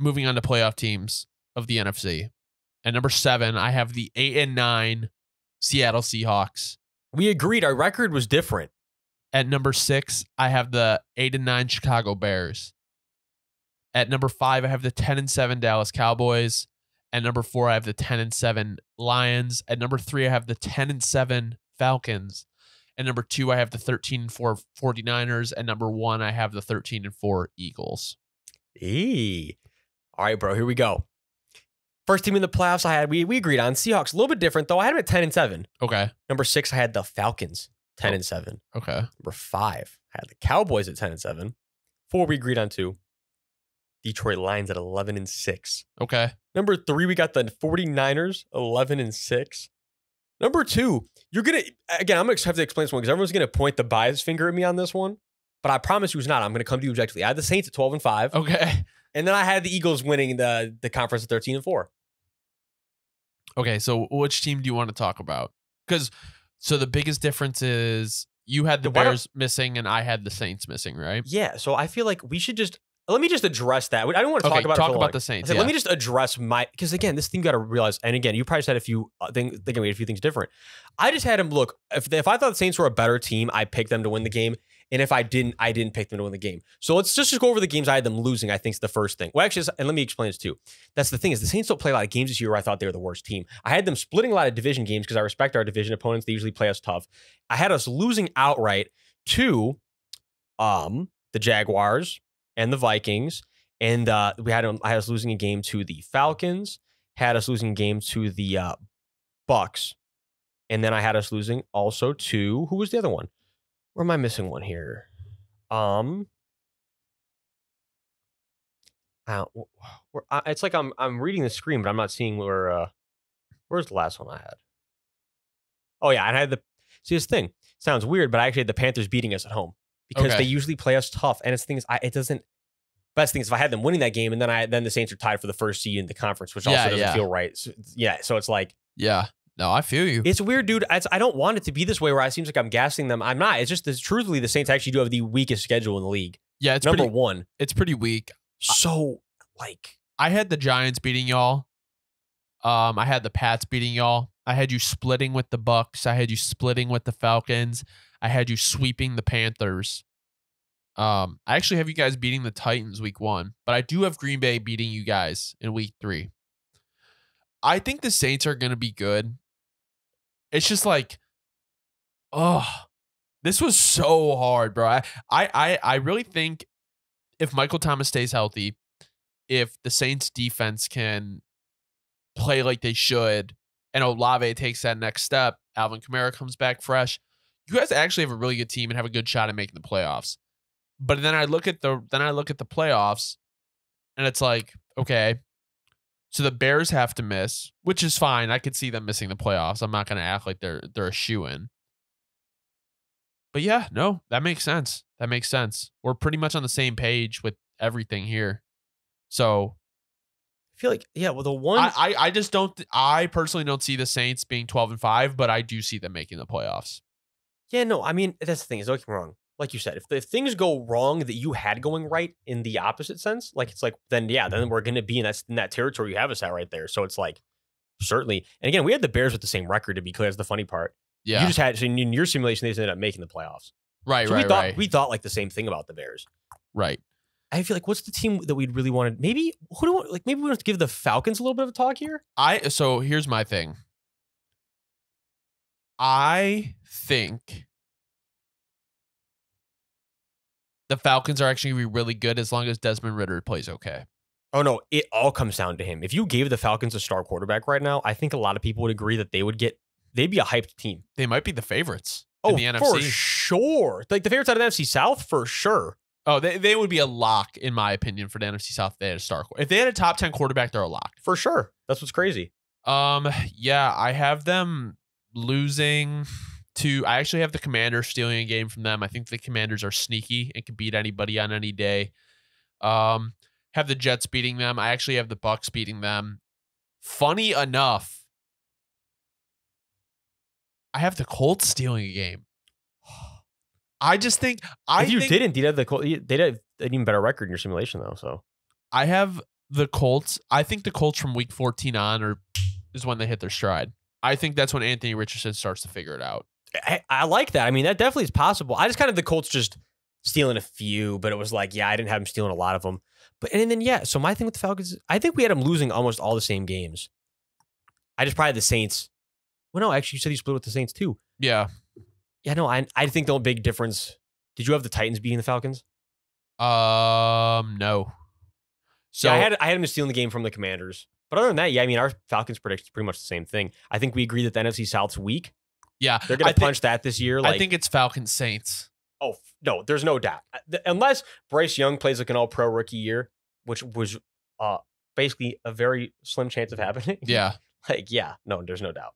moving on to playoff teams of the NFC. At number 7, I have the 8-9 Seattle Seahawks. We agreed our record was different. At number 6, I have the 8-9 Chicago Bears. At number 5, I have the 10-7 Dallas Cowboys. At number 4, I have the 10-7 Lions. At number 3, I have the 10-7 Falcons. At number 2, I have the 13-4 49ers. At number 1, I have the 13-4 Eagles. All right, bro, here we go. First team in the playoffs I had, we agreed on. Seahawks, a little bit different, though. I had them at 10-7. Okay. Number 6, I had the Falcons, 10-7. Okay. Number 5, I had the Cowboys at 10-7. 4, we agreed on 2. Detroit Lions at 11-6. Okay. Number 3, we got the 49ers, 11-6. Number 2, you're going to, again, I'm going to have to explain this one because everyone's going to point the bias finger at me on this one, but I promise you it's not. I'm going to come to you objectively. I had the Saints at 12-5. Okay. And then I had the Eagles winning the conference at 13-4. Okay, so which team do you want to talk about? So the biggest difference is you had the Bears missing and I had the Saints missing, right? Yeah, so I feel like we should just, let me just address that. I don't want to talk about it. Talk about the Saints. Let me just address because again, this thing you got to realize, and again, you probably said a few things, thinking we had a few things different. I just had him look, if I thought the Saints were a better team, I picked them to win the game. And if I didn't pick them to win the game. So let's just go over the games I had them losing, I think is the first thing. Well, actually, and let me explain this too. That's the thing is the Saints don't play a lot of games this year where I thought they were the worst team. I had them splitting a lot of division games because I respect our division opponents. They usually play us tough. I had us losing outright to the Jaguars and the Vikings. And I had us losing a game to the Falcons, had us losing a game to the Bucks. And then I had us losing also to, who was the other one? Where am I missing one here? It's like I'm reading the screen, but I'm not seeing where's the last one I had? Oh yeah, and I had this thing sounds weird, but I actually had the Panthers beating us at home because they usually play us tough, and it doesn't. Best thing is if I had them winning that game, and then the Saints are tied for the first seed in the conference, which also doesn't feel right. So it's like No, I feel you. It's weird, dude. I don't want it to be this way where it seems like I'm gassing them. I'm not. It's just truthfully, the Saints actually do have the weakest schedule in the league. Yeah, it's number one. It's pretty weak. So, I had the Giants beating y'all. I had the Pats beating y'all. I had you splitting with the Bucks. I had you splitting with the Falcons. I had you sweeping the Panthers. I actually have you guys beating the Titans week 1, but I do have Green Bay beating you guys in week 3. I think the Saints are going to be good. It's just like, this was so hard, bro. I really think if Michael Thomas stays healthy, if the Saints defense can play like they should, and Olave takes that next step, Alvin Kamara comes back fresh, you guys actually have a really good team and have a good shot at making the playoffs. But then I look at the playoffs, and it's like, okay, so the Bears have to miss, which is fine. I could see them missing the playoffs. I'm not going to act like they're a shoo-in. But yeah, no, that makes sense. That makes sense. We're pretty much on the same page with everything here. So I feel like, yeah, well, the one I just don't. I personally don't see the Saints being 12-5, but I do see them making the playoffs. Yeah, no, I mean, that's the thing. Is don't get me wrong. Like you said, if things go wrong that you had going right in the opposite sense, like it's like, then we're going to be in that territory you have us at right there. So it's like, certainly. And again, we had the Bears with the same record, to be clear. That's the funny part. Yeah. You just had, so in your simulation, they just ended up making the playoffs. Right, so right, we thought like the same thing about the Bears. Right. I feel like what's the team that we'd really wanted? Maybe maybe we want to give the Falcons a little bit of a talk here. So here's my thing. I think the Falcons are actually going to be really good as long as Desmond Ridder plays okay. Oh, no. It all comes down to him. If you gave the Falcons a star quarterback right now, I think a lot of people would agree that they'd be a hyped team. They might be the favorites in the NFC. For sure. Like the favorites out of the NFC South, for sure. Oh, they would be a lock, in my opinion, for the NFC South if they had a star. If they had a top 10 quarterback, they're a lock. For sure. That's what's crazy. Yeah, I have them losing to, I actually have the Commanders stealing a game from them. I think the Commanders are sneaky and can beat anybody on any day. Have the Jets beating them. I actually have the Bucks beating them. Funny enough, I have the Colts stealing a game. I just think if you didn't, they'd have an even better record in your simulation though. So I have the Colts. I think the Colts from week 14 on is when they hit their stride. I think that's when Anthony Richardson starts to figure it out. I like that. I mean, that definitely is possible. I just kind of the Colts just stealing a few, but it was like, yeah, I didn't have him stealing a lot of them. But and then yeah, so my thing with the Falcons, I think we had them losing almost all the same games. I just probably had the Saints. Well, no, actually, you said you split with the Saints too. Yeah. Yeah, no, I think the big difference. Did you have the Titans beating the Falcons? No. So yeah, I had them stealing the game from the Commanders. But other than that, yeah, I mean, our Falcons predict pretty much the same thing. I think we agree that the NFC South's weak. Yeah, they're going to punch that this year. I think it's Falcons Saints. Oh no, there's no doubt. Unless Bryce Young plays like an All-Pro rookie year, which was basically a very slim chance of happening. Yeah, like yeah, no, there's no doubt.